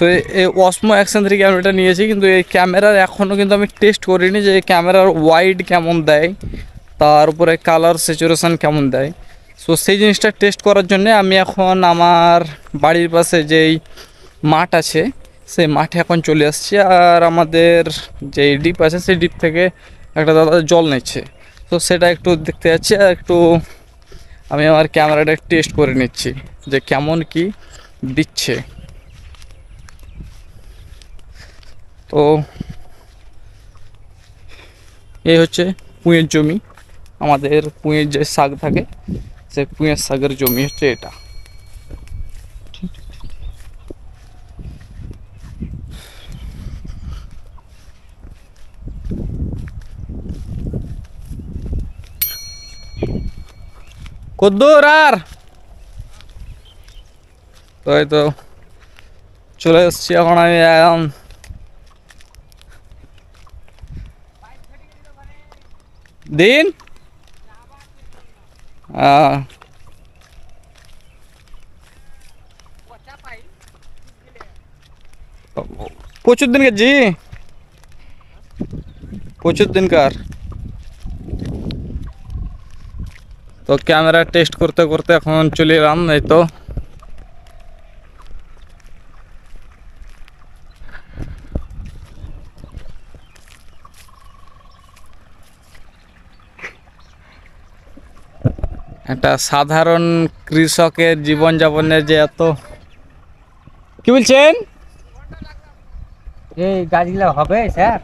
So এই অসমো action 3 ক্যামেরাটা নিয়েছি, কিন্তু এই ক্যামেরার এখনও কিন্তু আমি টেস্ট করিনি যে ক্যামেরার ওয়াইড কেমন দেয়, তার উপরে কালার স্যাচুরেশন কেমন দেয়। সো সেই জিনিসটা টেস্ট করার জন্য আমি এখন আমার বাড়ির পাশে যেই মাঠ আছে সেই মাঠে এখন চলে আসছি। আর আমাদের যেই ডিপ আছে সেই ডিপ থেকে একটা দাদা জল নিচ্ছে, তো সেটা একটু দেখতে যাচ্ছি। আর একটু আমি আমার ক্যামেরাটা টেস্ট করে নিচ্ছি যে কেমন কি দিচ্ছে। তো এই হচ্ছে পুঁয়ের জমি, আমাদের পুঁয়ের যে শাক থাকে সেই পুঁয়ের শাকের জমি হচ্ছে এটা। কদ্দুর আর তো এই তো চলে এসছি এখন আমি একদম দিন প্রচুর দিন জি প্রচুর দিনকার। তো ক্যামেরা টেস্ট করতে করতে এখন চলে এলাম। এই তো একটা সাধারণ কৃষকের জীবনযাপনের যে এত কি বলছেন এই গাছগুলো হবে স্যার?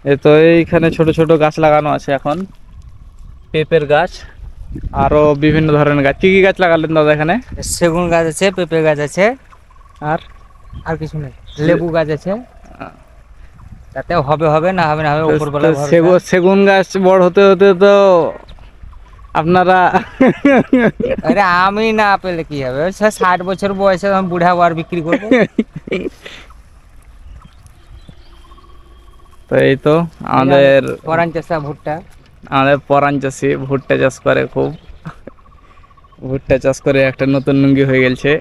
এই তো এইখানে ছোট ছোট গাছ লাগানো আছে এখন, পেঁপের গাছ আরো বিভিন্ন ধরনের গাছ। কি কি গাছ লাগালেন দাদা এখানে? সেগুন গাছ আছে, পেঁপে গাছ আছে, আর আর কিছু নেই। লেবু গাছ আছে, তাতে হবে হবে না হবে না হবে উপরবেলা ভরসা। সেগুন গাছ বড় হতে হতে তো আপনারা আরে আমি না পেলে কি হবে, 60 বছর বয়সে আমি বুড়া আর বিক্রি করবো। তো এই তো আমাদের পরান চাষা ভুট্টা, আমাদের পরাণ চাষি ভুট্টা চাষ করে খুব, ভুট্টা চাষ করে একটা নতুন লুঙ্গি হয়ে গেছে।